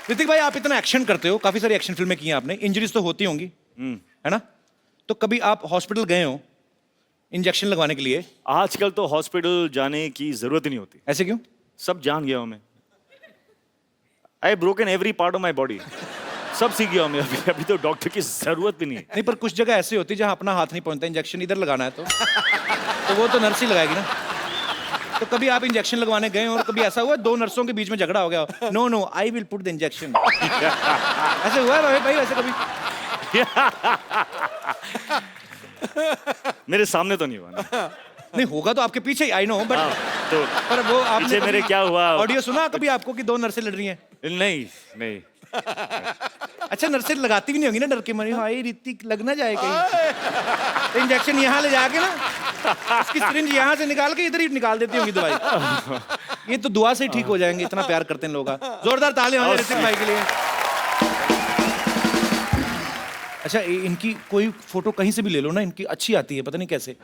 ऋतिक भाई, आप इतना एक्शन करते हो, काफी सारी एक्शन फिल्में की हैं आपने, इंजरीज तो होती होंगी, है ना? तो कभी आप हॉस्पिटल गए हो इंजेक्शन लगवाने के लिए? आजकल तो हॉस्पिटल जाने की जरूरत ही नहीं होती, ऐसे क्यों? सब जान गया हूं मैं। I broken every part of my body, सब सीख गया हूं मैं। अभी तो डॉक्टर की जरूरत भी नहीं है। नहीं, पर कुछ जगह ऐसी होती है जहां अपना हाथ नहीं पहुंचता, इंजेक्शन इधर लगाना है तो वो तो नर्स ही लगाएगी ना। तो कभी आप इंजेक्शन लगवाने गए हो और कभी ऐसा हुआ दो नर्सों के बीच में झगड़ा हो गया, no no I will put the injection, ऐसे हुआ है भाई वैसे कभी? मेरे सामने तो नहीं हुआ ना। नहीं, होगा तो आपके पीछे ही, आई नो, बट तो पर वो आपने पीछे मेरे क्या हुआ? ऑडियो सुना कभी आपको कि दो नर्सें लड़ रही हैं? नहीं नहीं। अच्छा, नर्सें लगाती भी नहीं होंगी ना डर के मारे, हाय ऋतिक लग ना जाए कहीं, तो इंजेक्शन यहाँ ले जाके ना उसकी सिरिंज यहाँ से निकाल के इधर ही निकाल देती होंगी दवाई। ये तो दुआ से ही ठीक हो जाएंगे, इतना प्यार करते हैं लोग। जोरदार ताली हो जाए ऋतिक भाई के लिए। अच्छा, इनकी कोई फोटो कहीं से भी ले लो ना, इनकी अच्छी आती है, पता नहीं कैसे,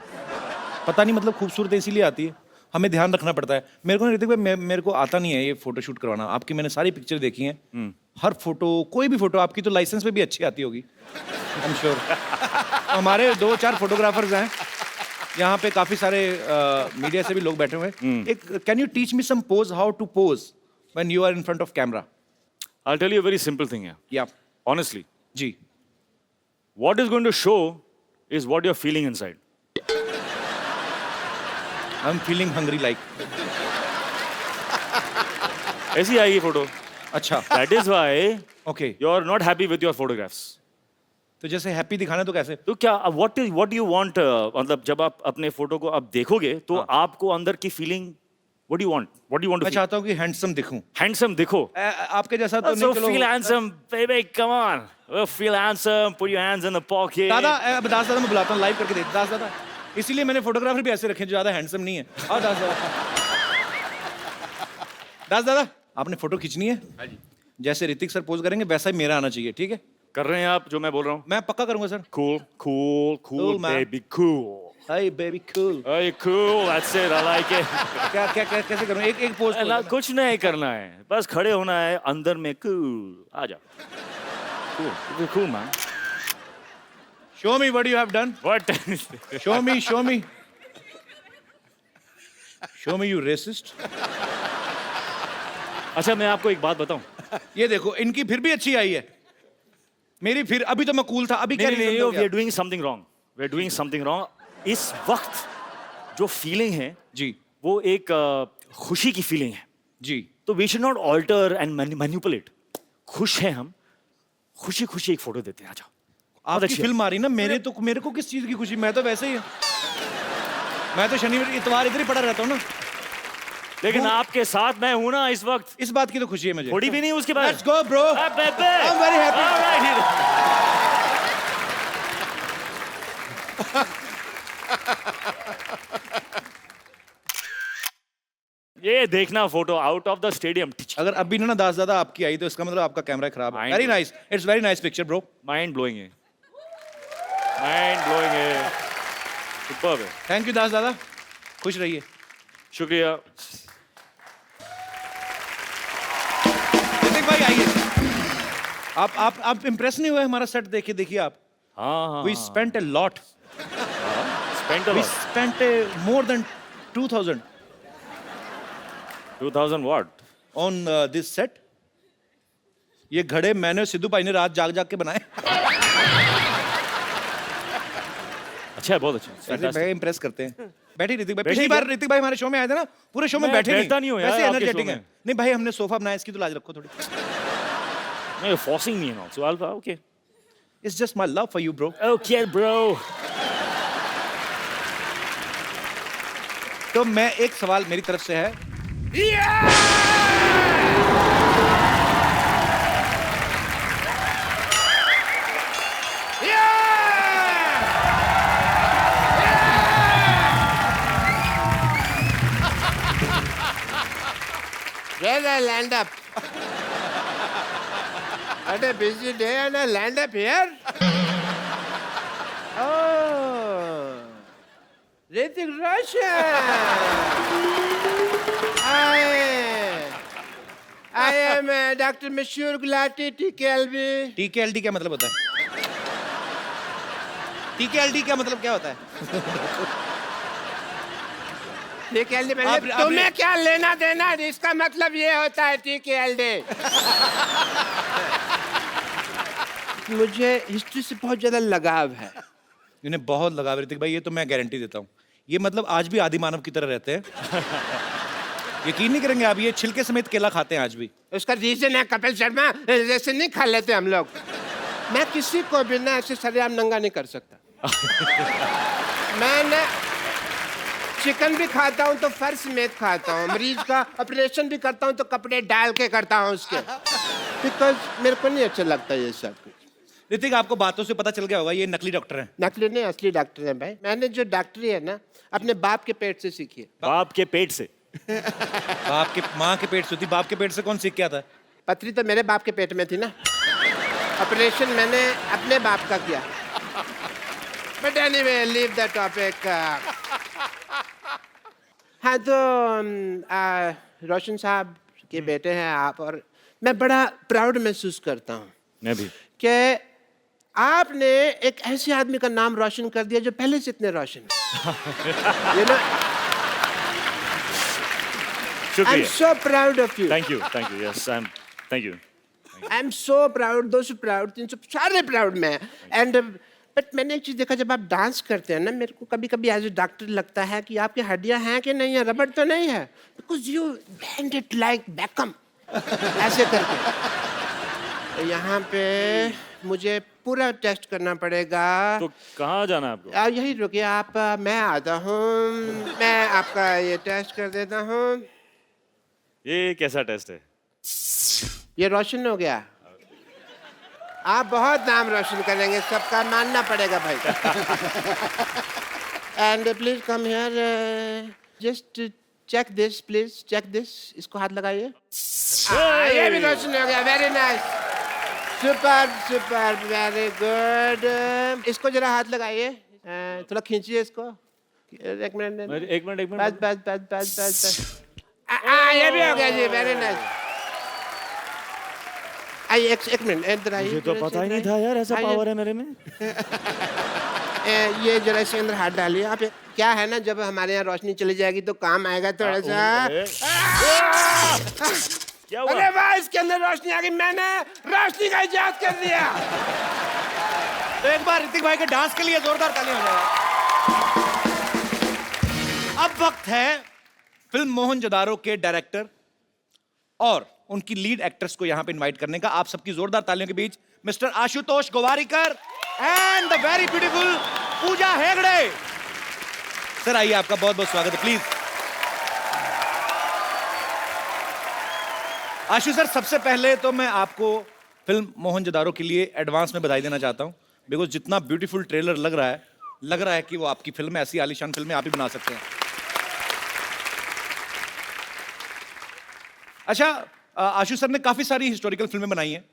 पता नहीं, मतलब खूबसूरत इसीलिए आती है, हमें ध्यान रखना पड़ता है। मेरे को ऋतिक भाई, मेरे को आता नहीं है ये फोटो शूट करवाना। आपकी मैंने सारी पिक्चर देखी हैं, हर फोटो, कोई भी फोटो आपकी तो लाइसेंस पे भी अच्छी आती होगी, आई एम श्योर। हमारे 2-4 फोटोग्राफर्स हैं यहाँ पे, काफी सारे मीडिया से भी लोग बैठे हुए हैं। एक can you teach me some pose, how to pose when you are in front of camera? I'll tell you a very simple thing here. या Honestly, जी, what is going to show is what you're feeling inside. I am feeling hungry like. ऐसी आएगी photo. अच्छा, That is why okay. you're not happy with your photographs. तो जैसे happy दिखाना तो कैसे? तो क्या what do you want? मतलब जब आप अपने फोटो को आप देखोगे तो आपको अंदर की feeling what do you want? What do you want to मैं feel? चाहता हूँ कि हैंडसम दिखूं। Handsome दिखो। आपके जैसा तो So नहीं, चलो। feel handsome, baby. Come on. Oh, feel handsome. Put your hands in the pocket. दादा, दास दादा मैं बुलाता हूँ, लाइव करके दे दास दादा। इसीलिए मैंने फोटोग्राफर भी ऐसे रखे जो ज्यादा हैंडसम नहीं है। आओ दास दादा। दास दादा, आपने फोटो खींचनी है? हाँ जी। जैसे ऋतिक सर पोज करेंगे वैसा ही मेरा आना चाहिए, ठीक है? कर रहे हैं आप जो मैं बोल रहा हूँ? मैं पक्का करूंगा sir. Cool, cool, cool, Cool, man. baby, cool. Hi baby cool. Hey, cool. That's it. I like it. क्या क्या क्या कैसे करूं? एक पोज। कुछ नहीं करना है, बस खड़े होना है अंदर में। Cool. आ जा। Cool. You're cool, man. Show me what you have done. What? Show me, show me, show me you racist. अच्छा, मैं आपको एक बात बताऊं? ये देखो, इनकी फिर भी अच्छी आई है, मेरी फिर, अभी तो मैं कूल था, अभी क्या नहीं, reason हो we गया? are doing something wrong. We are doing something wrong. इस वक्त जो फीलिंग है जी वो एक खुशी की फीलिंग है, जी। तो we should not alter and manipulate. खुश हैं हम, खुशी खुशी एक फोटो देते हैं। आ जाओ। आपकी अच्छी है। फिल्म आ रही ना, मेरे को किस चीज की खुशी? मैं तो वैसे ही, मैं तो शनिवार इतवार इधर ही पड़ा रहता हूँ ना। लेकिन आपके साथ मैं हूं ना इस वक्त, इस बात की तो खुशी है मुझे। थोड़ी भी नहीं उसके बाद। Let's go bro, I am very happy. ये देखना photo out of the stadium. अगर अभी ना दास दादा आपकी आई तो इसका मतलब आपका कैमरा खराब है। Mind very blowing. Nice, it's very nice picture bro. Mind blowing है, माइंड ब्लोइंग है, सुपर्ब है। थैंक यू दास दादा, खुश रहिए। शुक्रिया। ऋतिक भाई आइए। आप इम्प्रेस नहीं हुए हमारा सेट देख के? देखिए आप, हाँ, we spent a lot, spent a we lot. Spent more than 2000 2000 what? On this set. ये घड़े मैंने और सिद्धू भाई ने रात जाग जाग के बनाए। अच्छा है, बहुत अच्छा। ऐसे भाई इम्प्रेस करते हैं। बैठिए ऋतिक भाई, बैठिए पिछली क्या? बार ऋतिक भाई हमारे शो में आए थे ना, पूरे शो में मैं बैठे बैठता नहीं हूँ यार वैसे आपके एनर्जेटिक शो हैं। में। नहीं भाई, हमने सोफा बनाया, इसकी तो लाज रखो थोड़ी। No, you're forcing me and all. So okay. It's just my love for you bro. Okay, bro. तो मैं, एक सवाल मेरी तरफ से है, Where I land up? What a busy day and I land up here? Oh, Hrithik Roshan. I am doctor मशहूर Gulati TKLB. TKLD क्या मतलब होता है? TKLD क्या मतलब क्या होता है? TKLD आप- मतलब तुम्हें क्या लेना देना, इसका मतलब ये होता है TKLD. मुझे हिस्ट्री से बहुत ज्यादा लगाव है. इन्हें बहुत लगा ऋतिक भाई, ये तो मैं गारंटी देता हूँ। ये मतलब आज भी आदि मानव की तरह रहते हैं। यकीन नहीं करेंगे आप, ये छिलके समेत केला खाते हैं आज भी। उसका रीजन है कपिल शर्मा, जैसे नहीं खा लेते हम लोग. मैं किसी को भी ना ऐसे सरेआम नंगा नहीं कर सकता. मैं ना चिकन भी खाता हूँ तो फर्श समेत खाता हूँ. मरीज का ऑपरेशन भी करता हूँ तो कपड़े डाल के करता हूँ उसके, बिकॉज मेरे को नहीं अच्छा लगता ये सब कुछ. ऋतिक, आपको बातों से पता चल गया होगा ये नकली डॉक्टर हैं। नकली नहीं, असली डॉक्टर है भाई. मैंने जो डॉक्टरी है ना अपने बाप के पेट से सीखी है. बाप के पेट से? बाप के माँ के पेट से होती, बाप के पेट से कौन सीख के आता है? पथरी तो मेरे बाप के पेट में थी ना. ऑपरेशन मैंने अपने बाप का किया. But anyway, leave the topic. हाँ तो रोशन साहब के बेटे हैं आप, और मैं बड़ा प्राउड महसूस करता हूँ मैं भी. कि आपने एक ऐसे आदमी का नाम रोशन कर दिया जो पहले से इतने रोशन है. You know, I'm शुक्रिया. so proud of you. Thank you. Yes, I am. Thank you. I'm so proud, 200 proud, 300 सारे proud में. And बट मैंने एक चीज देखा, जब आप डांस करते हैं ना, मेरे को कभी कभी एज ए डॉक्टर लगता है कि आपकी हड्डियां हैं कि नहीं है, रबड़ तो नहीं है, because you band it like Beckham ऐसे करके. यहाँ पे मुझे पूरा टेस्ट करना पड़ेगा. तो कहाँ जाना है आपको? यही रुकिए आप, मैं आता हूँ, मैं आपका ये टेस्ट कर देता हूँ. ये कैसा टेस्ट है? ये रोशन हो गया. आप बहुत नाम रोशन करेंगे, सबका मानना पड़ेगा भाई. And please come here, just check this, please check this. इसको हाथ लगाइए. ये भी रोशन हो गया. Very nice, super super, very good. इसको जरा हाथ लगाइए, थोड़ा खींचिए इसको. एक मिनट, एक मिनट. बस बस बस बस बस बस. ये भी हो गया जी. Very nice. आइए एक मिनट इधर आइए. मुझे तो पता ही नहीं था यार, ऐसा पावर है मेरे में. ये जरा इसके अंदर हाथ डालिए आप. क्या है ना, जब हमारे यहाँ रोशनी चली जाएगी तो काम आएगा थोड़ा सा. क्या हुआ? अरे वाह, इसके अंदर रोशनी आ गई. मैंने रोशनी का इजाद कर दिया. तो एक बार ऋतिक भाई के डांस के लिए जोरदार तालियां हो जाए. अब वक्त है फिल्म मोहनजोदारो के डायरेक्टर और उनकी लीड एक्ट्रेस को यहां पे इनवाइट करने का. आप सबकी जोरदार तालियों के बीच mister Ashutosh Gowariker and the very beautiful Pooja Hegde. Sir आइए, आपका बहुत बहुत स्वागत है. प्लीज आशु सर, सबसे पहले तो मैं आपको फिल्म मोहनजोदारो के लिए एडवांस में बधाई देना चाहता हूं, बिकॉज जितना ब्यूटीफुल ट्रेलर लग रहा है कि वो आपकी फिल्म है. ऐसी आलीशान फिल्में आप ही बना सकते हैं. अच्छा, आशु सर ने काफी सारी हिस्टोरिकल फिल्में बनाई हैं,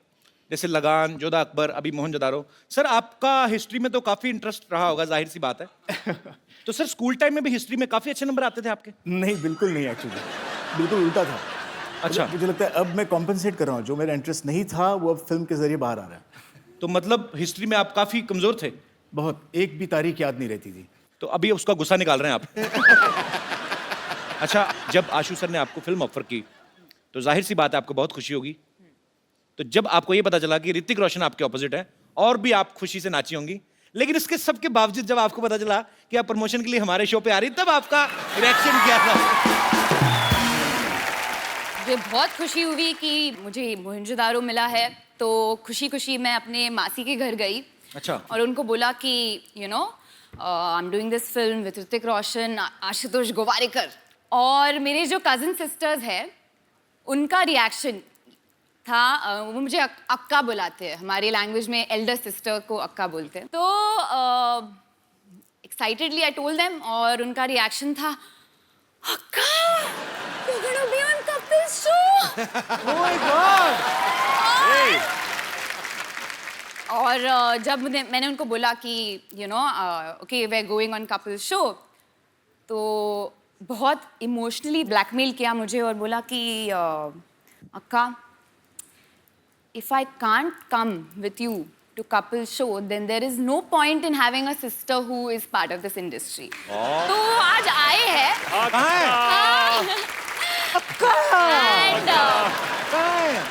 जैसे लगान, जोधा अकबर, अभी मोहनजोदारो. सर आपका हिस्ट्री में तो काफी इंटरेस्ट रहा होगा, जाहिर सी बात है. तो सर स्कूल टाइम में भी हिस्ट्री में काफी अच्छे नंबर आते थे आपके? नहीं, बिल्कुल नहीं. एक्चुअली बिल्कुल उल्टा था. अच्छा, मुझे लगता है अब मैं कॉम्पेंसेट कर रहा हूँ. जो मेरा इंटरेस्ट नहीं था वो अब फिल्म के जरिए बाहर आ रहा है. तो मतलब हिस्ट्री में आप काफी कमजोर थे? बहुत. एक भी तारीख याद नहीं रहती थी. तो अभी उसका गुस्सा निकाल रहे हैं आप. अच्छा, जब आशु सर ने आपको फिल्म ऑफर की तो जाहिर सी बात है आपको बहुत खुशी होगी. तो जब आपको ये पता चला कि ऋतिक रोशन आपके ऑपोजिट है, और भी आप खुशी से नाची होंगी. लेकिन इसके सबके बावजूद जब आपको पता चला कि आप प्रमोशन के लिए हमारे शो पे आ रही, तब आपका रिएक्शन क्या था? मुझे बहुत खुशी हुई कि मुझे मोहनजोदारो मिला है. तो खुशी खुशी मैं अपने मासी के घर गई. अच्छा. और उनको बोला कि you know I am doing this film with Hrithik Roshan, Ashutosh Gowariker. और मेरे जो कजिन सिस्टर्स हैं उनका रिएक्शन था, वो मुझे अक्का बुलाते हैं. हमारी लैंग्वेज में एल्डर सिस्टर को अक्का बोलते हैं. तो एक्साइटेडली आई टोल्ड देम, और उनका रिएक्शन था, अक्का, you're gonna be on Kapil show. Oh my God! और जब मैंने उनको बोला कि you know okay we are going on Kapil show, तो बहुत इमोशनली ब्लैकमेल किया मुझे और बोला कि Akka, if I can't come with you to couple show, then there is no point in having a sister who is part of this industry. तो वो आज आए हैं. And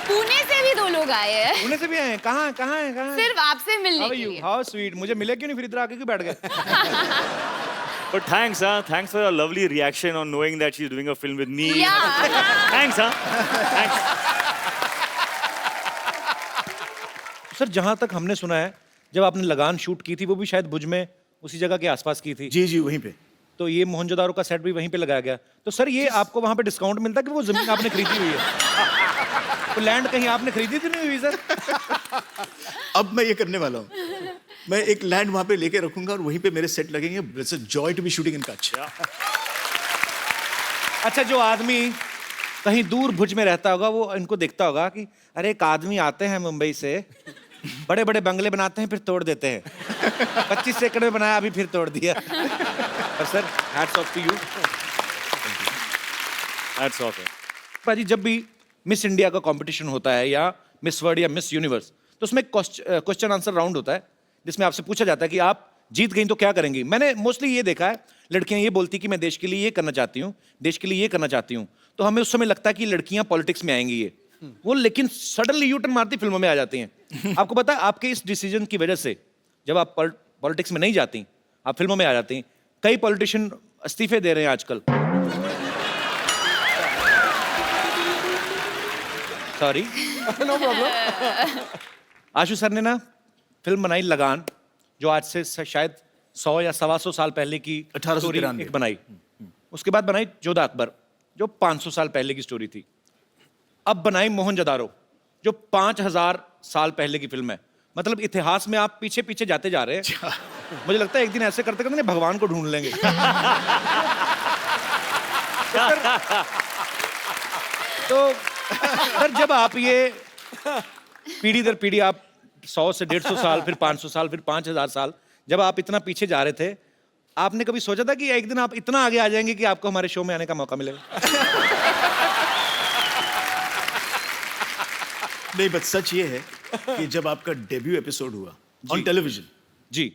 पुणे से भी 2 लोग आए हैं. पुणे से भी आए हैं? कहाँ कहाँ है कहाँ है? सिर्फ आपसे मिलने के लिए. How sweet. मुझे मिले क्यों नहीं, फिर इधर आके क्यों बैठ गए? But thanks, thanks for your lovely reaction on knowing that she's doing a film with me. Yeah. Thanks, thanks. Sir जहाँ तक हमने सुना है, जब आपने लगान शूट की थी वो भी शायद भुज में उसी जगह के आसपास की थी. जी जी वहीं पे. तो ये मोहनजोदारो का सेट भी वहीं पे लगाया गया. तो सर ये आपको वहाँ पे डिस्काउंट मिलता है कि वो जमीन आपने खरीदी हुई है? तो लैंड कहीं आपने खरीदी थी नहीं हुई सर? अब मैं ये करने वाला हूँ. मैं एक लैंड वहाँ पे लेके रखूंगा और वहीं पे मेरे सेट लगेंगे. It's a joy to be shooting in Kutch. अच्छा, जो आदमी कहीं दूर भुज में रहता होगा वो इनको देखता होगा कि अरे एक आदमी आते हैं मुंबई से, बड़े बड़े बंगले बनाते हैं फिर तोड़ देते हैं. 25 एकड़ में बनाया, अभी फिर तोड़ दिया. पर sir hats off to you. Hats off. पाजी, जब भी मिस इंडिया का कंपटीशन होता है या मिस वर्ल्ड या मिस यूनिवर्स, तो उसमें क्वेश्चन आंसर राउंड होता है जिसमें आपसे पूछा जाता है कि आप जीत गई तो क्या करेंगी. मैंने मोस्टली ये देखा है, लड़कियां ये बोलती कि मैं देश के लिए ये करना चाहती हूँ, देश के लिए ये करना चाहती हूँ. तो हमें उस समय लगता है कि लड़कियां पॉलिटिक्स में आएंगी ये वो, लेकिन सडनली यू टर्न मारती फिल्मों में आ जाती हैं. आपको पता है आपके इस डिसीजन की वजह से जब आप पॉलिटिक्स में नहीं जाती, आप फिल्मों में आ जाती हैं. कई पॉलिटिशियन इस्तीफे दे रहे हैं आजकल. Sorry. No problem. Ashu sir ने ना फिल्म बनाई लगान, जो आज से शायद 100 या 125 साल पहले की 1893 एक बनाई. उसके बाद बनाई जोधा अकबर, जो 500 साल पहले की स्टोरी थी. अब बनाई मोहनजोदारो, जो 5000 साल पहले की फिल्म है. मतलब इतिहास में आप पीछे पीछे जाते जा रहे हैं. मुझे लगता है एक दिन ऐसे करते करते भगवान को ढूंढ लेंगे. तो सर जब आप ये पीढ़ी दर पीढ़ी, आप 100 से 150 साल, फिर 500 साल, फिर 5000 साल, जब आप इतना पीछे जा रहे थे, आपने कभी सोचा था कि एक दिन आप इतना आगे आ जाएंगे कि आपको हमारे शो में आने का मौका मिलेगा? नहीं, बस सच ये है कि जब आपका डेब्यू एपिसोड हुआ ऑन टेलीविजन जी,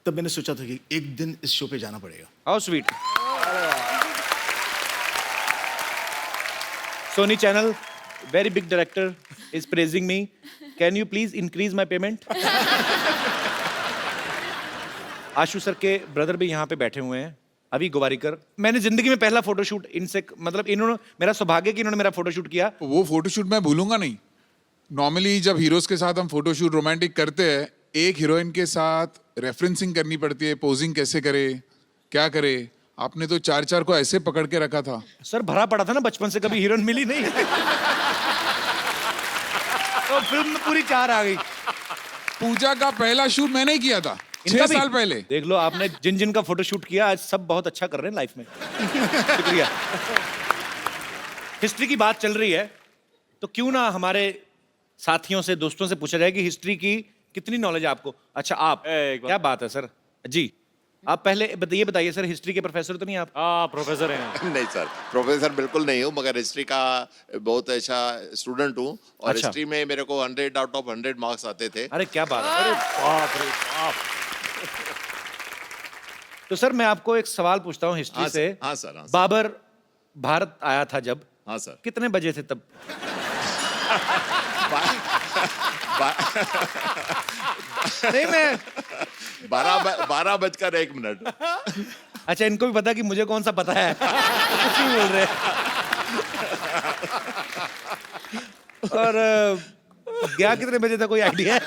तब मैंने सोचा था कि एक दिन इस शो पे जाना पड़ेगा. How sweet. Sony channel, very big director is praising me. Can you please increase my payment? Ashu sir के ब्रदर भी यहाँ पे बैठे हुए हैं, अभी गोवारीकर. मैंने जिंदगी में पहला फोटोशूट इनसे, मतलब इन्होंने, मेरा सौभाग्य कि इन्होंने मेरा फोटोशूट किया. वो फोटोशूट मैं भूलूंगा नहीं. नॉर्मली जब हीरोज के साथ हम फोटोशूट रोमांटिक करते हैं, एक हीरोइन के साथ रेफरेंसिंग करनी पड़ती है, पोजिंग कैसे करे, क्या करे. आपने तो 4 को ऐसे पकड़ के रखा था. सर भरा पड़ा था ना बचपन से, कभी हीरोइन मिली नहीं. तो फिल्म में पूरी 4 आ गई. पूजा का पहला शूट मैंने ही किया था 6 साल पहले. देख लो आपने जिन जिन का फोटोशूट किया, आज सब बहुत अच्छा कर रहे हैं लाइफ में. शुक्रिया. हिस्ट्री की बात चल रही है, तो क्यों ना हमारे साथियों से, दोस्तों से पूछा जाए कि हिस्ट्री की कितनी नॉलेज है आपको. अच्छा आप, क्या बात है सर जी. आप पहले बताइए सर, हिस्ट्री के प्रोफेसर तो नहीं आप? प्रोफेसर हैं. नहीं सर, प्रोफेसर बिल्कुल नहीं हूँ, मगर हिस्ट्री का बहुत अच्छा स्टूडेंट हूँ. और अच्छा. हिस्ट्री में मेरे को 100 आउट ऑफ 100 मार्क्स आते थे. अरे क्या बात है. बाप रे बाप. तो सर मैं आपको एक सवाल पूछता हूँ हिस्ट्री हाँ से. सर, हाँ सर, हाँ सर. बाबर भारत आया था जब, हाँ सर. कितने बजे थे तब? नहीं मैं 12:01. अच्छा, इनको भी पता कि मुझे कौन सा पता है. कुछ नहीं बोल रहे. और गया कितने बजे था, कोई आइडिया है?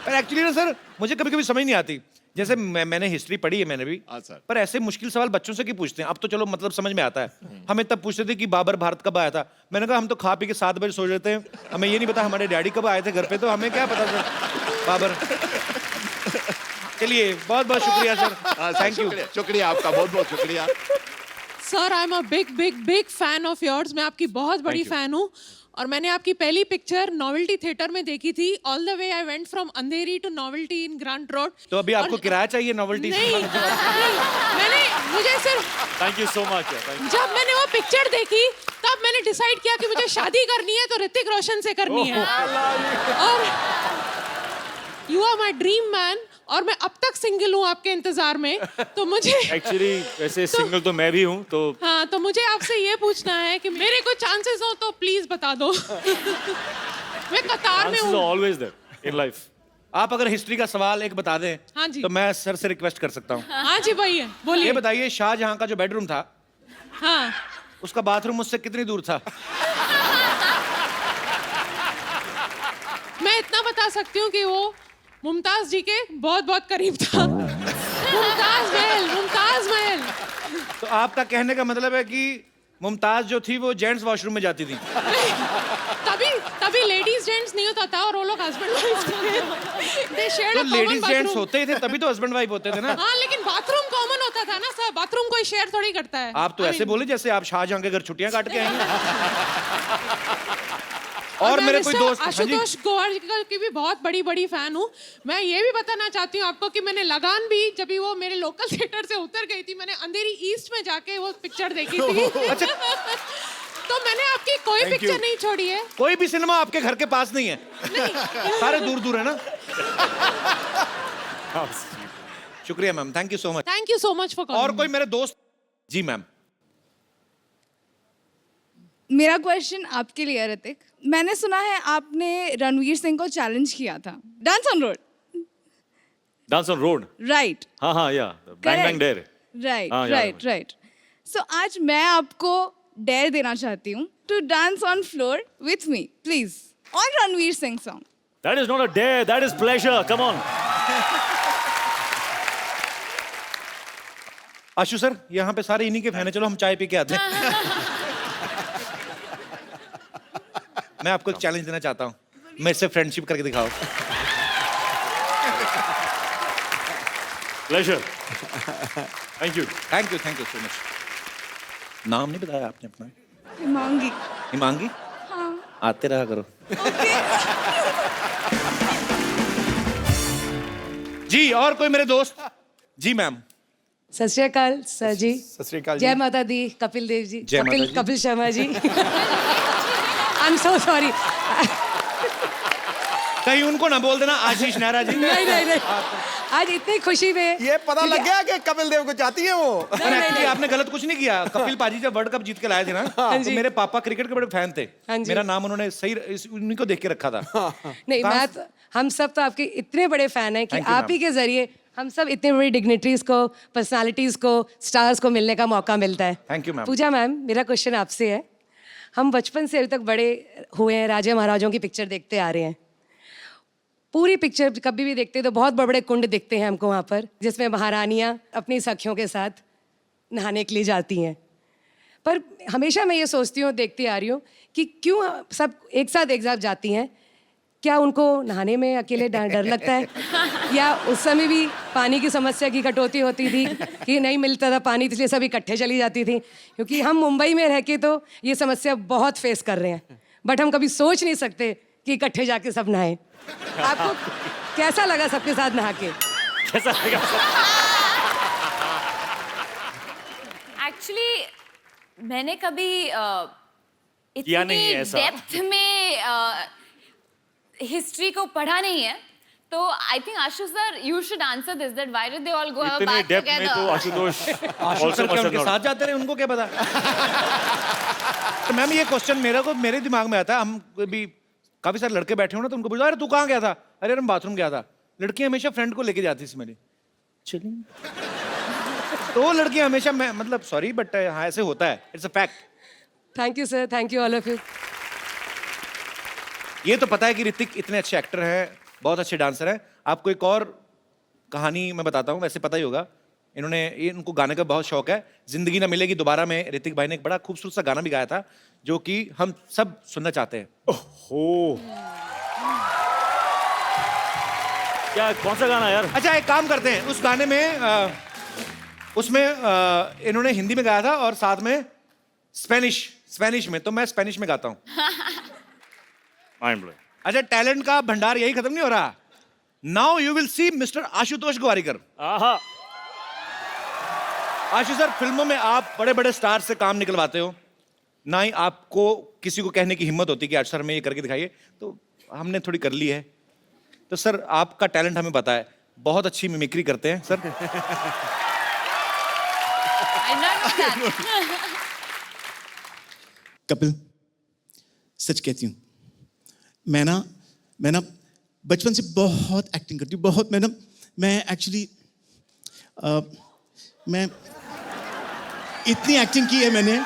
पर एक्चुअली ना सर, मुझे कभी कभी समझ नहीं आती. जैसे मैंने हिस्ट्री पढ़ी है, मैंने भी. हाँ सर. पर ऐसे मुश्किल सवाल बच्चों से क्यों पूछते हैं? अब तो चलो मतलब समझ में आता है. हमें तब पूछते थे कि बाबर भारत कब आया था. मैंने कहा हम तो खा पी के 7 बजे सो जाते हैं, हमें ये नहीं पता हमारे डैडी कब आए थे घर पे, तो हमें क्या पता सर बाबर. चलिए बहुत बहुत शुक्रिया सर. हाँ सर, थैंक यू. शुक्रिया आपका, बहुत बहुत शुक्रिया. Sir I am a big big big fan of yours. मैं आपकी बहुत बड़ी Thank you. फैन हूँ और मैंने आपकी पहली पिक्चर नॉवेल्टी थिएटर में देखी थी. All the way I went from Andheri to Novelty in Grant Road. तो अभी आपको किराया चाहिए नॉवेल्टी नहीं, मैंने मुझे सिर्फ thank you so much. Thank you. जब मैंने वो पिक्चर देखी तब मैंने डिसाइड किया कि मुझे शादी करनी है तो ऋतिक रोशन से करनी है. और you are my dream man और मैं अब तक सिंगल हूँ आपके इंतजार में. तो मुझे एक्चुअली वैसे सिंगल तो मैं भी हूँ तो हाँ, तो मुझे आपसे ये पूछना है कि मेरे को चांसेस हो तो प्लीज बता दो. मैं कतार में chances are हूँ. always there in life. आप अगर हिस्ट्री का सवाल एक बता दें हाँ जी. तो मैं सर से रिक्वेस्ट कर सकता हूँ. हाँ जी भैया ये बोलिए. बताइए शाहजहां का जो बेडरूम था हाँ, उसका बाथरूम मुझसे कितनी दूर था? मैं इतना बता सकती हूँ कि वो मुमताज जी के बहुत बहुत करीब था. मुमताज महल, मुमताज महल. तो आपका कहने का मतलब है कि मुमताज जो थी वो जेंट्स वॉशरूम में जाती थी. तभी तभी लेडीज जेंट्स नहीं होता था और वो लोग हस्बैंड वाइफ दे शेयर्ड तो a common ladies gents bathroom. होते ही थे तभी तो हस्बैंड वाइफ होते थे ना. हाँ, लेकिन बाथरूम कॉमन होता था ना सर. बाथरूम कोई शेयर थोड़ी करता है. आप तो ऐसे बोले जैसे आप शाहजहां के घर छुट्टियां काट के आएंगे. और मेरे कोई दोस्त हाँ जी, आशुतोष गौहर की भी बहुत बड़ी बड़ी फैन हूँ. मैं ये भी बताना चाहती हूँ आपको कि मैंने लगान भी जब भी वो मेरे लोकल थिएटर से उतर गई थी, मैंने अंधेरी ईस्ट में जाके वो पिक्चर देखी थी. अच्छा. तो मैंने आपकी कोई Thank पिक्चर you. नहीं छोड़ी है. कोई भी सिनेमा आपके घर के पास नहीं है. सारे दूर दूर है ना. शुक्रिया ma'am, thank you so much. Thank you so much for calling. और कोई मेरे दोस्त? जी मैम. मेरा क्वेश्चन आपके लिए है ऋतिक. मैंने सुना है आपने रणवीर सिंह को चैलेंज किया था dance on road. Dance on road. Right हाँ हाँ या बैंग बैंग डेयर. राइट हाँ, याद है राइट राइट. सो आज मैं आपको डेयर देना चाहती हूँ to dance on floor with me please on Ranveer Singh song. That is not a dare, that is pleasure. Come on. Ashu sir यहाँ पे सारे इन्हीं के फैन है. चलो हम चाय पी के आते हैं. मैं आपको एक चैलेंज देना चाहता हूँ. मेरे से फ्रेंडशिप करके दिखाओ. Pleasure. Thank you. Thank you so much. नाम नहीं बताया आपने अपना? हिमांगी. हिमांगी. हाँ. आते रहा करो. जी और कोई मेरे दोस्त? जी मैम. सत श्री अकाल सर जी. सत श्री अकाल जी. जय माता दी. कपिल देव जी. जय माता जी. Kapil Sharma ji. I am so sorry. कहीं उनको ना बोल देना आशीष नेहरा जी. नहीं नहीं नहीं. आज इतनी खुशी में ये पता लग गया कि कपिल देव को चाहती है वो. पर एक्चुअली आपने गलत कुछ नहीं किया. कपिल पाजी जब वर्ल्ड कप जीत के लाए थे ना तो मेरे पापा क्रिकेट के बड़े फैन थे. हाँ जी. मेरा नाम उन्होंने सही उन्हीं को देख के रखा था. नहीं मैं तो, हम सब तो आपके इतने बड़े फैन हैं कि Thank you, आप ही के जरिए हम सब इतने बड़ी डिग्निटरीज को, पर्सनालिटीज को, स्टार्स को मिलने का मौका मिलता है. Thank you ma'am. Puja ma'am, मेरा क्वेश्चन आपसे है. हम बचपन से अभी तक बड़े हुए हैं, राजा महाराजों की पिक्चर देखते आ रहे हैं. पूरी पिक्चर कभी भी देखते हैं तो बहुत बड़े बड़े कुंड दिखते हैं हमको वहाँ पर, जिसमें महारानियाँ अपनी सखियों के साथ नहाने के लिए जाती हैं. पर हमेशा मैं ये सोचती हूँ, देखती आ रही हूँ कि क्यों सब एक साथ जाती हैं. क्या उनको नहाने में अकेले डर लगता है, या उस समय भी पानी की समस्या की कटौती होती थी कि नहीं मिलता था पानी, इसलिए सब इकट्ठे चली जाती थी? क्योंकि हम मुंबई में रह के तो ये समस्या बहुत फेस कर रहे हैं, बट हम कभी सोच नहीं सकते कि इकट्ठे जाके सब नहाएं. आपको कैसा लगा सबके साथ नहा के? कैसा लगा? एक्चुअली मैंने कभी किया नहीं इतनी है ऐसा. डेप्थ में हिस्ट्री को पढ़ा नहीं है. तो I think Ashu sir you should answer this, that why did they all go इतने बैक डेप्थ में तो टुगेदर. आशुतोष आशु सर क्या उनके साथ जाते रहे, उनको क्या पता. तो मैम ये क्वेश्चन मेरे दिमाग में आता है. हम भी काफी सारे लड़के बैठे हो ना तो उनको पूछा अरे तू कहाँ गया था? अरे मैं बाथरूम गया था. लड़की हमेशा फ्रेंड को लेके जाती थी मेरी. चलिए तो वो लड़की हमेशा मैं मतलब सॉरी बट हाँ ऐसे होता है. It's a fact. Thank you sir, thank you all of you. ये तो पता है कि ऋतिक इतने अच्छे एक्टर हैं, बहुत अच्छे डांसर हैं. आपको एक और कहानी मैं बताता हूँ, वैसे पता ही होगा. इनको गाने का बहुत शौक है. जिंदगी ना मिलेगी दोबारा में ऋतिक भाई ने एक बड़ा खूबसूरत सा गाना भी गाया था जो कि हम सब सुनना चाहते हैं. ओह क्या, कौन सा गाना यार? अच्छा एक काम करते हैं, उस गाने में उसमें इन्होंने हिंदी में गाया था और साथ में स्पेनिश में, तो मैं स्पेनिश में गाता हूँ। Mind blowing. अच्छा, टैलेंट का भंडार यही खत्म नहीं हो रहा। Now you will see mister Ashutosh Gowariker. आहा। आशु सर, फिल्मों में आप बड़े बड़े स्टार से काम निकलवाते हो, ना ही आपको किसी को कहने की हिम्मत होती कि आज सर हमें ये करके दिखाइए, तो हमने थोड़ी कर ली है। तो सर आपका टैलेंट हमें पता है, बहुत अच्छी मिमिक्री करते हैं sir. I know that. Kapil, सच कहती हूँ, मैं ना बचपन से बहुत एक्टिंग करती हूँ, बहुत। मैं एक्चुअली मैं इतनी एक्टिंग की है मैंने,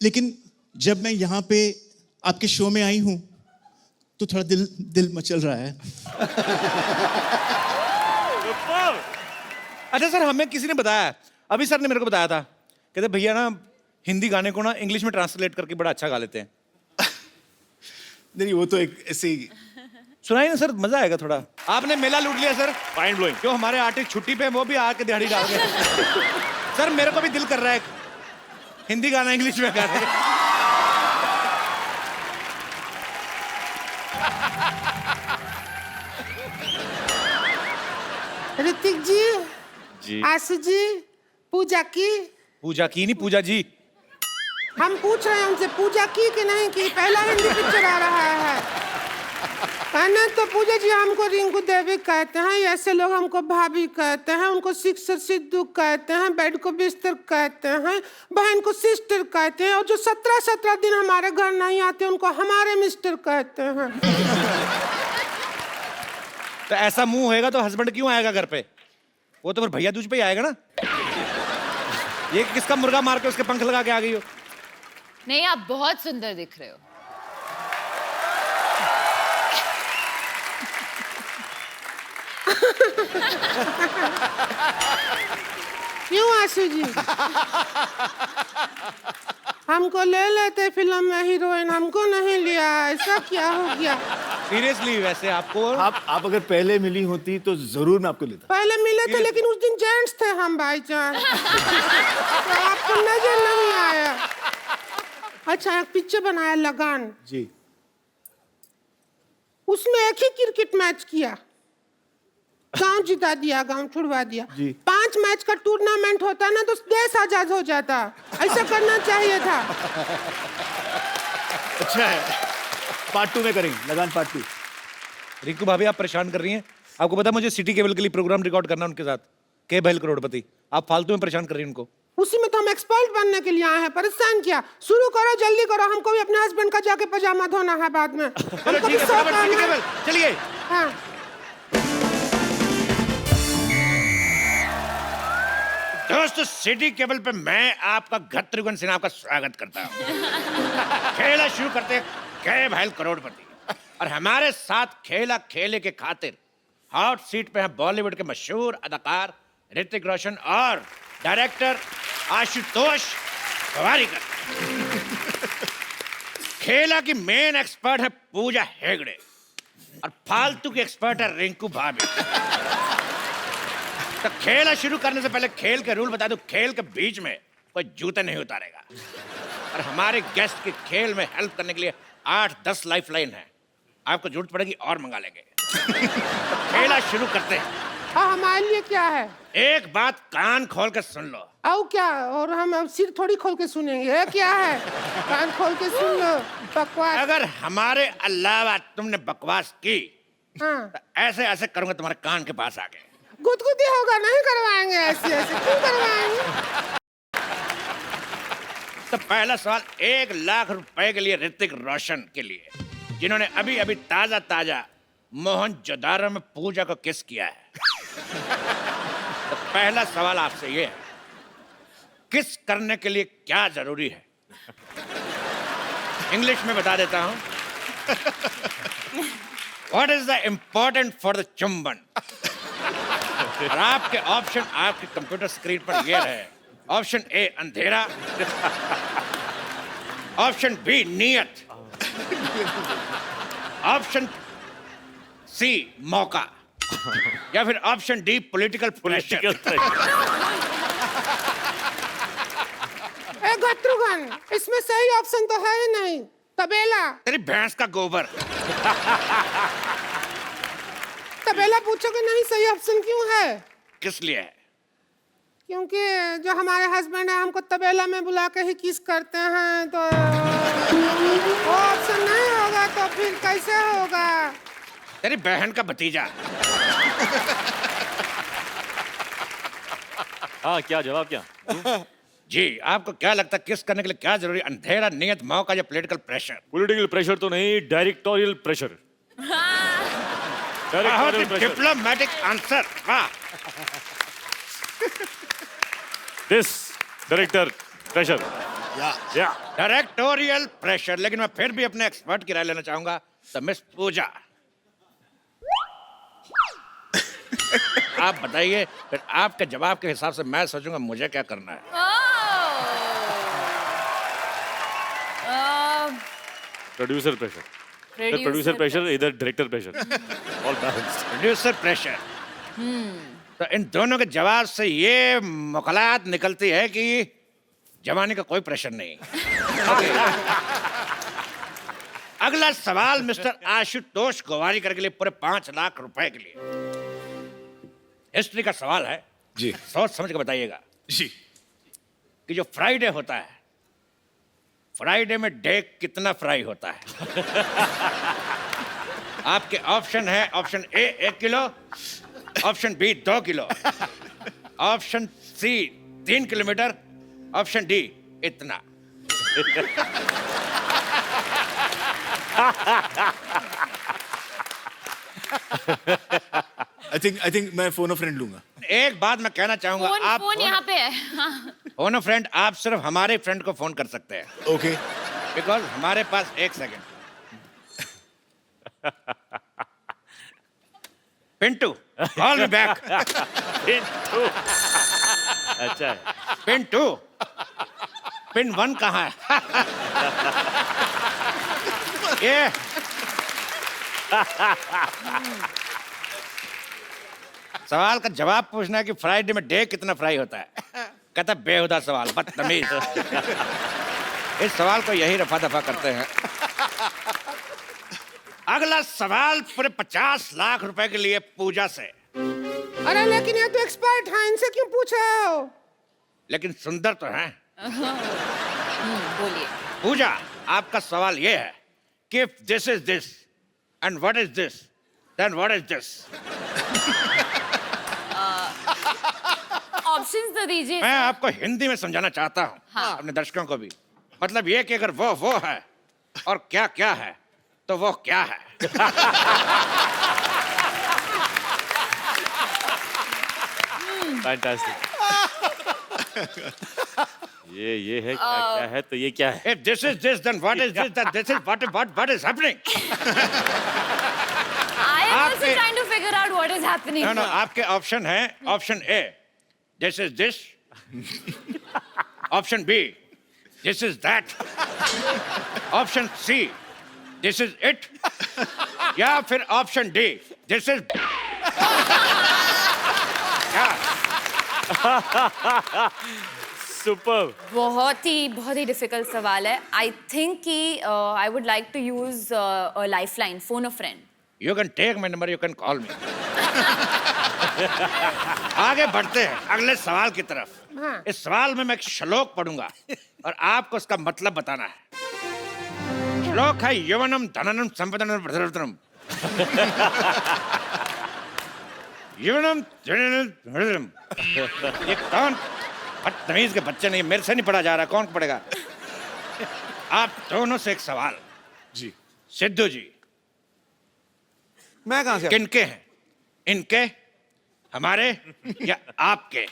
लेकिन जब मैं यहाँ पे आपके शो में आई हूँ तो थोड़ा दिल मचल रहा है। अच्छा सर, हमें किसी ने बताया, अभी सर ने मेरे को बताया था, कहते भैया ना हिंदी गाने को ना इंग्लिश में ट्रांसलेट करके बड़ा अच्छा गा लेते हैं। नहीं, वो तो एक ऐसे ही। सुनाइए ना सर, मजा आएगा थोड़ा। आपने मेला लूट लिया सर। Mind blowing. जो हमारे आर्टिस्ट छुट्टी पे वो भी आके दिहाड़ी डाल गए। सर मेरे को भी दिल कर रहा है हिंदी गाना इंग्लिश में गाने। ऋतिक जी, जी। आशु जी, पूजा की। पूजा की नहीं, पूजा जी। हम पूछ रहे हैं उनसे, पूजा की कि नहीं की? पहला हिंदी पिक्चर आ रहा है। कहना तो पूजा जी हमको रिंकू देवी कहते हैं, ऐसे लोग हमको भाभी कहते हैं, उनको सिक्सर सिद्धू कहते हैं, बेड को बिस्तर कहते हैं, बहन को सिस्टर कहते हैं, और जो 17 दिन हमारे घर नहीं आते उनको हमारे मिस्टर कहते हैं। तो ऐसा मुंह होएगा तो हस्बैंड क्यों आएगा घर पे? वो तो फिर भैया दूज पे ही आएगा ना। ये किसका मुर्गा मार के उसके पंख लगा के आ गई हो? नहीं, आप बहुत सुंदर दिख रहे हो। क्यों आशु जी? हमको ले लेते फिल्म में हीरोइन, हमको नहीं लिया, ऐसा क्या हो गया? सीरियसली वैसे आपको आप अगर पहले मिली होती तो जरूर मैं आपको लेता। पहले मिले थे लेकिन उस दिन जेंट्स थे हम भाईजान, तो आपको नजर नहीं आया। अच्छा, एक पिक्चर बनाया लगान जी, उसमें एक ही क्रिकेट मैच किया, गांव जिता दिया, गांव छुड़वा दिया। जी। 5 मैच का टूर्नामेंट होता ना तो देश आजाद हो जाता, ऐसा करना चाहिए था। अच्छा है। पार्ट 2 में करेंगे, लगान पार्ट 2। रिंकू भाभी आप परेशान कर रही हैं। आपको पता है मुझे सिटी केबल के लिए प्रोग्राम रिकॉर्ड करना उनके साथ, के बहल करोड़पति। आप फालतू में परेशान कर रही हैं उनको। उसी में तो हम एक्सपर्ट बनने के लिए आए हैं, परेशान किया। शुरू करो, जल्दी करो, हमको भी अपने हस्बैंड का जाके पजामा धोना है बाद में। चलो ठीक है, फटाफट सिटी केबल चलिए। हाँ। दोस्तों, सिटी केबल पे मैं आपका गत्रिगुन सिन्हा का स्वागत करता हूँ। खेला शुरू करते के भाई करोड़पति, और हमारे साथ खेला खेले के खातिर हॉट सीट पे हैं बॉलीवुड के मशहूर अदाकार ऋतिक रोशन और डायरेक्टर आशुतोष गोवारिकर। खेला की मेन एक्सपर्ट है पूजा हेगड़े और फालतू की एक्सपर्ट है रिंकू भाभी। तो खेला शुरू करने से पहले खेल के रूल बता दूं, खेल के बीच में कोई जूते नहीं उतारेगा, और हमारे गेस्ट के खेल में हेल्प करने के लिए 8-10 लाइफ लाइन है, आपको जरूरत पड़ेगी और मंगा लेंगे। तो खेला शुरू करते हैं। हाँ, हमारे लिए क्या है? एक बात कान खोल के सुन लो। आओ क्या? और हम अब सिर थोड़ी खोल के सुनेंगे, क्या है? कान खोल के सुन लो। बकवास। अगर हमारे अलावा तुमने बकवास की हाँ। तो ऐसे ऐसे करूंगा तुम्हारे कान के पास आके। गुदगुदी होगा, नहीं करवाएंगे ऐसे ऐसे, क्यों करवाएंगे? तो पहला सवाल 1 लाख रुपए के लिए ऋतिक रोशन के लिए, जिन्होंने अभी अभी ताजा ताजा मोहनजोदारो में पूजा को किस किया है। तो पहला सवाल आपसे ये है, किस करने के लिए क्या जरूरी है? इंग्लिश में बता देता हूं। What is the important for the चुंबन? और आपके ऑप्शन आपके कंप्यूटर स्क्रीन पर ये रहे। ऑप्शन ए अंधेरा, ऑप्शन बी नियत, ऑप्शन सी मौका। या फिर ऑप्शन डी पॉलिटिकल प्रेशर? ए गत्रुगन, इसमें सही ऑप्शन तो है ही नहीं। तबेला। तेरी भैंस का गोबर। तबेला पूछोगे नहीं सही ऑप्शन क्यों है? किस लिए है? क्योंकि जो हमारे हस्बैंड है हमको तबेला में बुला के ही किस करते हैं, तो वो ऑप्शन नहीं होगा तो फिर कैसे होगा? तेरी बहन का भतीजा। हाँ, क्या जवाब क्या? जी, आपको क्या लगता है किस करने के लिए क्या जरूरी? अंधेरा, नियत, मौका या पॉलिटिकल प्रेशर? पॉलिटिकल प्रेशर तो नहीं, डायरेक्टोरियल प्रेशर। बहुत ही डिप्लोमेटिक आंसर। वाह। This director pressure. या डायरेक्टोरियल प्रेशर। लेकिन मैं फिर भी अपने एक्सपर्ट की राय लेना चाहूंगा। तो मिस पूजा, आप बताइए, फिर आपके जवाब के हिसाब से मैं सोचूंगा मुझे क्या करना है। Producer pressure. प्रोड्यूसर प्रेशर, इधर director pressure. All balance. Producer pressure. तो इन दोनों के जवाब से ये मुखलात निकलती है कि जवानी का कोई प्रेशर नहीं। अगला सवाल मिस्टर आशुतोष गोवारीकर के लिए पूरे 5 लाख रुपए के लिए। हिस्ट्री का सवाल है जी। सोच समझ के बताइएगा जी। कि जो फ्राइडे होता है, फ्राइडे में डे कितना फ्राई होता है? आपके ऑप्शन है, option A 1 kilo, option B 2 kilo, option C 3 kilometre, option D इतना। आई थिंक मैं फोन अ फ्रेंड लूंगा। एक बात मैं कहना चाहूंगा, आप फोन यहाँ पे है। फोन फ्रेंड, आप सिर्फ हमारे फ्रेंड को फोन कर सकते हैं। ओके। बिकॉज हमारे पास 1 second. Pintu, call me back. Pintu. अच्छा है। पिंटू, पिन 1 कहाँ है? ये सवाल का जवाब पूछना है कि फ्राइडे में डे कितना फ्राई होता है। कहता बेहुदा सवाल, बदतमीज। इस सवाल को यही रफा दफा करते हैं। अगला सवाल पूरे 50 लाख रुपए के लिए पूजा से। अरे लेकिन ये तो एक्सपर्ट हैं, इनसे क्यों पूछ रहे हो? लेकिन सुंदर तो हैं। बोलिए। पूजा, आपका सवाल ये है कि if this is this and what is this, then what is this? Options तो दीजिए। मैं आपको हिंदी में समझाना चाहता हूँ, हाँ। अपने दर्शकों को भी। मतलब ये कि अगर वो है और क्या क्या है, तो वो क्या है? फैंटास्टिक। ये है क्या है, तो ये क्या है? If this is this, then what is this? Then this is what is happening? I am also trying to figure out what is happening. No, आपके ऑप्शन है, option A this is this, option B this is that, option C this is it, या फिर option D this is क्या? Super. बहुत ही difficult सवाल है। I think कि I would like to use a lifeline, phone a friend. You can take my number, you can call me. आगे बढ़ते हैं अगले सवाल की तरफ। हाँ। इस सवाल में मैं एक श्लोक पढ़ूंगा और आपको उसका मतलब बताना है। श्लोक है यवनम धननम संपदनम प्रधनम। यवनम धननम प्रधनम। ये कौन बदतमीज के बच्चे? नहीं, मेरे से नहीं पढ़ा जा रहा, कौन पढ़ेगा? आप दोनों से एक सवाल। जी। सिद्धू जी, मैं कहां से? किनके हैं? इनके, हमारे या आपके?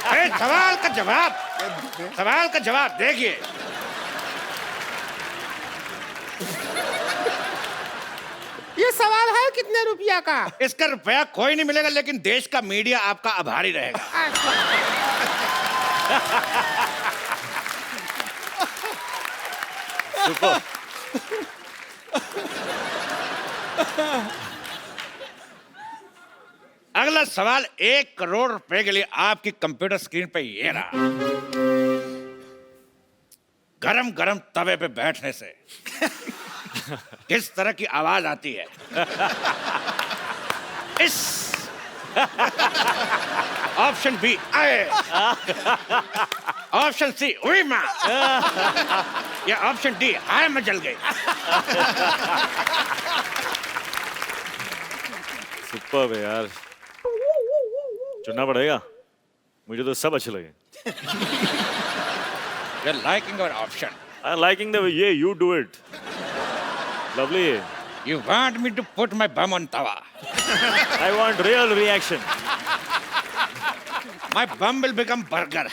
अरे सवाल का जवाब देखिए। ये सवाल है कितने रुपया का? इसका रुपया कोई नहीं मिलेगा, लेकिन देश का मीडिया आपका आभारी रहेगा। अगला सवाल 1 करोड़ रुपए के लिए आपकी कंप्यूटर स्क्रीन पे ये रहा। गरम गरम तवे पे बैठने से किस तरह की आवाज आती है? इस ऑप्शन बी आए, ऑप्शन सी हुई मां, या ऑप्शन डी हाय मैं जल गई। सुपर है यार, चुनना पड़ेगा। मुझे तो सब अच्छे लगे। You're liking our option. I'm liking the way you do it. Lovely. You want me to put my bum on tawa? I want real reaction. My bum will become burger.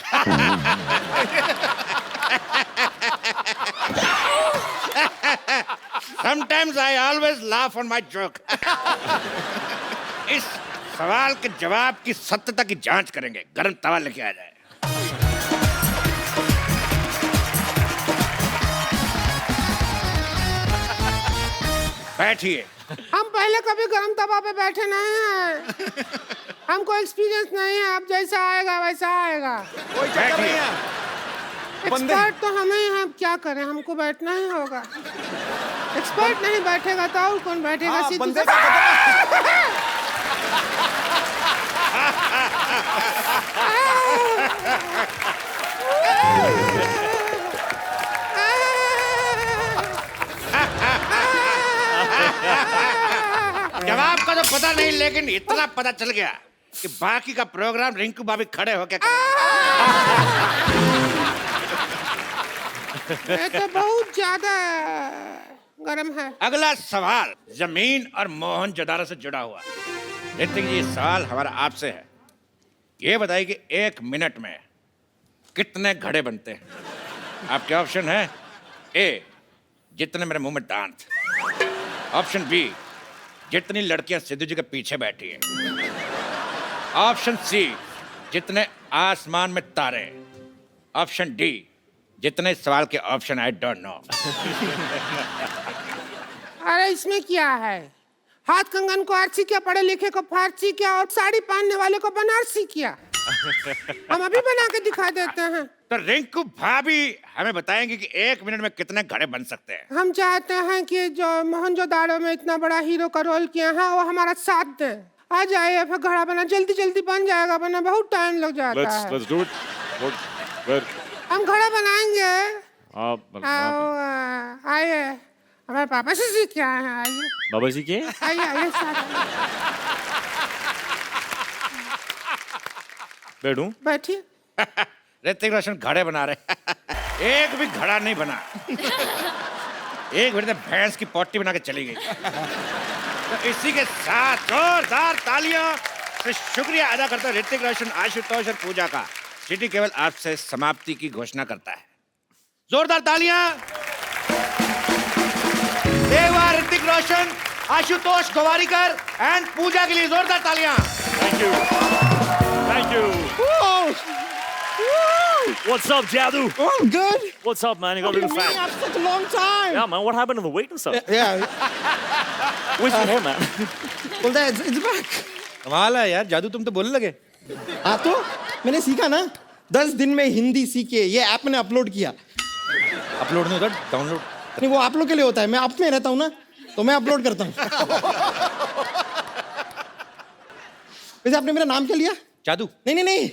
Sometimes I always laugh on my joke. इस सवाल के जवाब की सत्यता की जांच करेंगे। गरम तवा लेके आ जाए। बैठिए। हम पहले कभी गरम तवा पे बैठे नहीं हैं। हमको एक्सपीरियंस नहीं है। अब जैसा आएगा वैसा आएगा। कोई चक्कर नहीं है। एक्सपर्ट तो हम ही हैं। अब क्या करें, हमको बैठना ही होगा। एक्सपर्ट नहीं बैठेगा तो और कौन बैठेगा? हाँ, सीधी बंदे सी- जवाब का तो पता नहीं, लेकिन इतना पता चल गया कि बाकी का प्रोग्राम रिंकू भाभी खड़े होके ये तो बहुत ज्यादा गरम है। अगला सवाल जमीन और मोहनजोदारो से जुड़ा हुआ। ऋतिक जी, सवाल हमारा आपसे है। ये बताइए कि 1 मिनट में कितने घड़े बनते हैं? आपके ऑप्शन है ए, जितने मेरे मुंह में दांत। ऑप्शन बी, जितनी लड़कियां सिद्धू जी के पीछे बैठी हैं। ऑप्शन सी, जितने आसमान में तारे। ऑप्शन डी, जितने सवाल के ऑप्शन आई डोंट नो। अरे इसमें क्या है? हाथ कंगन को आरसी किया, पढ़े लिखे को फारसी किया और साड़ी पहनने वाले को बनारसी किया। हम अभी बना के दिखा देते हैं। तो रिंकू भाभी हमें बताएंगे कि 1 मिनट में कितने घड़े बन सकते हैं। हम चाहते हैं कि जो मोहनजोदाड़ो में इतना बड़ा हीरो का रोल किया है वो हमारा साथ दें। आ जाइए, फिर घड़ा बना जल्दी जल्दी बन जाएगा, बना बहुत टाइम लग जाता है। Let's do it. Where? हम घड़ा बनाएंगे। आप आइए, हमारे पापा से सीख के आए हैं। आइए बाबा जी के? आइए आइए साथ बैठूं? बैठिए। ऋतिक रोशन घड़े बना रहे। एक भी घड़ा नहीं बना। एक मिनट में भैंस की पोटी बना के चली गई। तो इसी के साथ जोरदार तालियां से शुक्रिया अदा करता हूं ऋतिक रोशन, आशुतोष और पूजा का। सिटी केवल आपसे समाप्ति की घोषणा करता है। जोरदार तालियां देवा, ऋतिक रोशन, आशुतोष गोवारिकर एंड पूजा के लिए। जोरदार तालियां। Thank you. Thank you. What's up, Jadu? Oh, I'm good. What's up, man? You got a little fat. After such a long time. Yeah, man. What happened to the weight and stuff? Yeah. Where's your hair, man? Well, it's back. कमाल है यार, जादू तुम तो बोलने लगे। हाँ तो मैंने सीखा ना, 10 दिन में हिंदी सीखे। ये ऐप मैंने अपलोड किया। अपलोड नहीं होता, डाउनलोड। नहीं, वो आप लोग के लिए होता है। मैं आप में रहता हूँ ना, तो मैं अपलोड करता हूँ। वैसे आपने मेरा नाम क्या लिया? जादू। नहीं,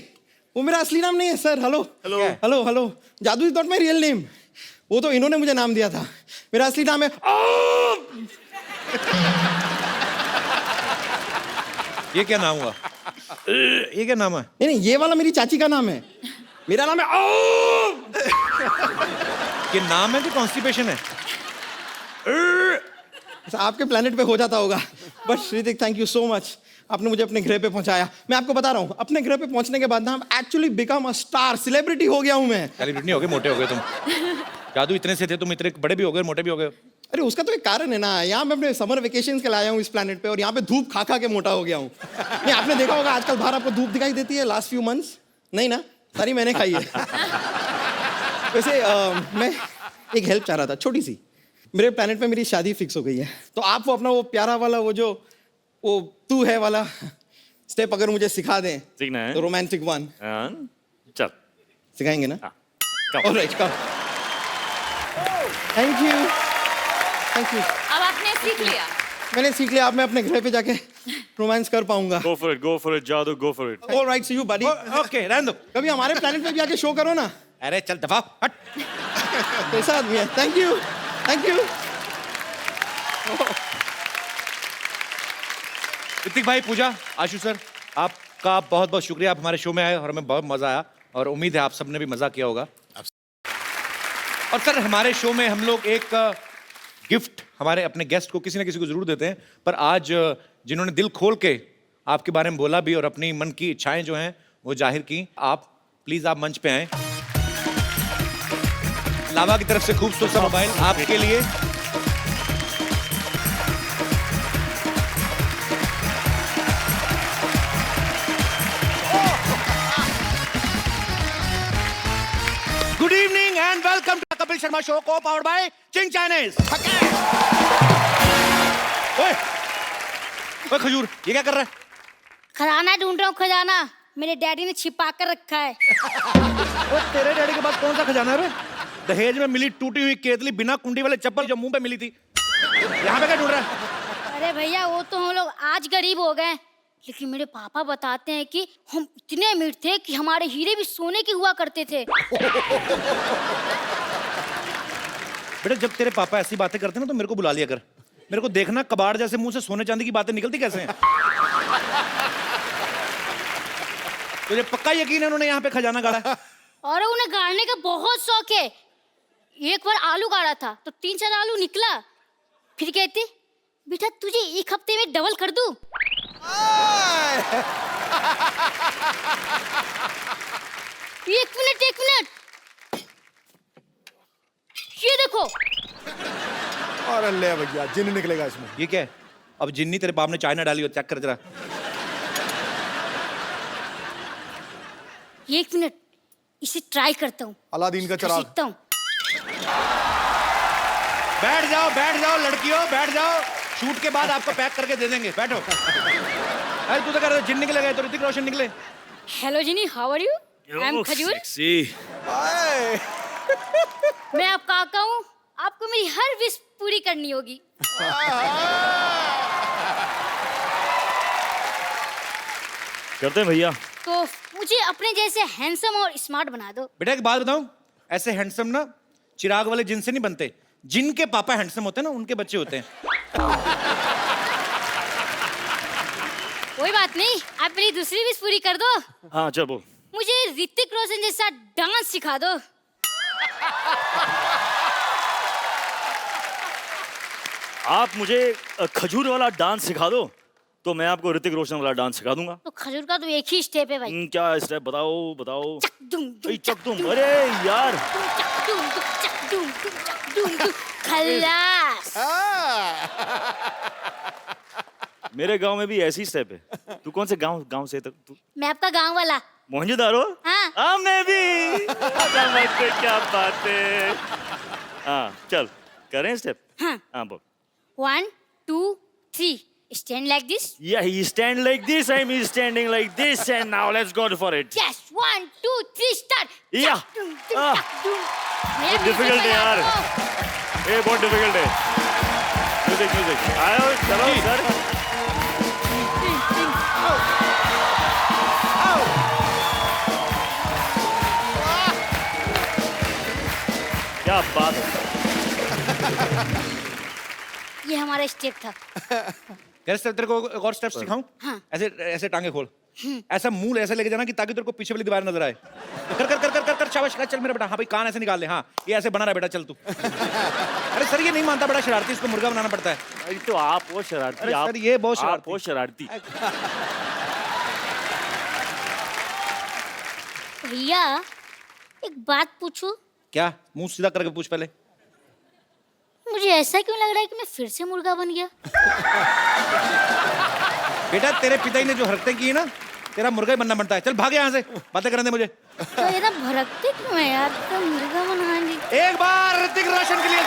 वो मेरा असली नाम नहीं है सर। हेलो। जादू is not my real name. वो तो इन्होंने मुझे नाम दिया था। मेरा असली नाम है ये क्या नाम हुआ? ये क्या नाम है? नहीं, ये वाला मेरी चाची का नाम है। मेरा नाम है ये नाम है कि कॉन्स्टिपेशन है? आपके प्लेनेट पे हो जाता होगा। But Hrithik, thank you so much. आपने मुझे अपने ग्रह पे पहुंचाया। मैं आपको बता रहा हूँ, अपने ग्रह पे पहुंचने के बाद ना actually become a star, celebrity हो गया हूँ मैं। सेलिब्रिटी हो गए, मोटे हो गए तुम। जादू इतने से थे, तुम इतने बड़े भी हो गए, मोटे भी हो गए। अरे उसका तो एक कारण है ना। यहाँ मैं अपने समर वेकेशन के लिए आया हूँ इस प्लेनेट पे, और यहाँ पे धूप खा के मोटा हो गया हूँ। नहीं, आपने देखा होगा आजकल बाहर आपको धूप दिखाई देती है लास्ट फ्यू मंथ्स? नहीं ना, सारी मैंने खाई है। वैसे मैं एक हेल्प चाह रहा था, छोटी सी। मेरे प्लानट पे मेरी शादी फिक्स हो गई है, तो आप वो अपना वो प्यारा वाला वो तू है वाला स्टेप अगर मुझे सिखा दें, सीखना है? तो रोमांटिक वन हाँ, चल सिखाएंगे ना? हाँ, come. Alright, come. Thank you, thank you. अब आपने सीख लिया। मैंने सीख लिया, अब मैं अपने घर पे जाके रोमांस कर पाऊंगा। Go for it, जादू, go for it. Alright, see you buddy. Okay, रहने दो। कभी हमारे प्लानट पे भी आके शो करो ना। अरे चल दफा हट। कैसा आदमी है? Thank you, thank you. Hrithik भाई, पूजा, आशु सर, आपका बहुत बहुत शुक्रिया। आप हमारे शो में आए और हमें बहुत मजा आया और उम्मीद है आप सबने भी मजा किया होगा। और सर, हमारे शो में हम लोग एक गिफ्ट हमारे अपने गेस्ट को किसी ना किसी को जरूर देते हैं, पर आज जिन्होंने दिल खोल के आपके बारे में बोला भी और अपनी मन की इच्छाएं जो हैं वो जाहिर की, आप प्लीज आप मंच पे आए। लावा की तरफ से खूबसूरत सा मोबाइल आपके लिए। Good evening and welcome to Kapil Sharma show को पावर्ड बाय चिंग चाइनीज। ओए खजूर, ये क्या कर रहा है? खजाना ढूंढ रहा हूँ, खजाना मेरे डैडी ने छिपा कर रखा है। ओ, तेरे डैडी के पास कौन सा खजाना है रे? दहेज में मिली टूटी हुई केतली बिना कुंडी वाले चप्पल जो मुंह पे मिली थी, यहाँ पे क्या ढूंढ रहा है? अरे भैया, वो तो हम लोग आज गरीब हो गए, लेकिन मेरे पापा बताते हैं कि हम इतने अमीर थे कि हमारे हीरे भी सोने के हुआ करते थे। बेटा, जब तेरे पापा ऐसी बातें करते ना तो मेरे को बुला लिया कर। मेरे को देखना कबाड़ जैसे मुंह से सोने चांदी की बातें निकलती कैसे हैं। तुझे पक्का यकीन है उन्होंने यहाँ पे खजाना गाड़ा है? और उन्हें गाड़ने का बहुत शौक है। एक बार आलू गाड़ा था तो 3-4 आलू निकला, फिर कहते बेटा तुझे एक हफ्ते में डबल कर दूं। एक मिनट, ये देखो। और ले भैया, जिन निकलेगा इसमें। ये क्या है? अब जिन्नी तेरे बाप ने चाय ना डाली हो, चेक कर जरा। एक मिनट, इसे ट्राई करता हूँ। अलादीन का चिराग। सीखता हूँ। बैठ जाओ लड़कियों, बैठ जाओ। शूट के बाद आपको पैक करके दे देंगे, बैठो। अरे तू तो कर रहा है, जिन निकले गए तो ऋतिक रोशन निकले। Hello genie, how are you? I am Khajoor. मैं आपका काका हूँ, आपको मेरी हर विश पूरी करनी होगी। करते हैं भैया। तो मुझे अपने जैसे हैंडसम और स्मार्ट बना दो। बेटा एक बात बताऊं, ऐसे हैंडसम ना चिराग वाले जिन से नहीं बनते, जिनके पापा हैंडसम होते हैं ना उनके बच्चे होते हैं। कोई बात नहीं, आप मेरी दूसरी विश पूरी कर दो। हाँ चल बोल। मुझे ऋतिक रोशन जैसा डांस सिखा दो। आप मुझे खजूर वाला डांस सिखा दो तो मैं आपको ऋतिक रोशन वाला डांस सिखा दूंगा। तो खजूर का तो एक ही स्टेप है भाई। क्या स्टेप बताओ बताओ। चक चकदुम, अरे यार खल्लास। मेरे गांव में भी ऐसी स्टेप है। तू कौन से गांव से तू? मैं आपका गांव वाला। मोहनजोदारो? हाँ। मैं भी। क्या बात है। हाँ चल करें स्टेप। हाँ बोल। 1, 2, 3. Stand like this. Yeah, he stand like this. I'm standing like this, and now let's go for it. Yes, 1, 2, 3, start. Yeah. Difficult है यार। ये बहुत डिफिकल्ट है। म्यूजिक आओ चलो सर। क्या बात है। ये हमारा स्टेप था। तेरे को एक और स्टेप सिखाऊं? हाँ। ऐसे ऐसे टांगे खोल, ऐसा मुंह ऐसे लेके जाना कि ताकि तेरे को पीछे वाली दीवार नजर आए। कर कर कर कर कर कर शाबाश, चल मेरा बेटा। हाँ भाई, कान ऐसे निकाल ले। हाँ ये ऐसे बना रहा बेटा, चल तू। अरे सर ये नहीं मानता, बड़ा शरारती, इसको मुर्गा बनाना पड़ता है। अरे तो आप वो शरारती। अरे सर ये बहुत शरारती। आप वो शरारती। भैया एक बात पूछूं? क्या? मुंह सीधा करके पूछ पहले। मुझे ऐसा क्यों लग रहा है कि मैं फिर से मुर्गा बन गया? बेटा तेरे पिताजी ने जो हरकतें की है ना, तेरा मुर्गा ही बनना बनता है। चल भाग यहाँ से, बातें करने दे मुझे। तो ये ना भड़कते क्यों है यार? तो मुर्गा बनाएंगे। एक बार ऋतिक रोशन के लिए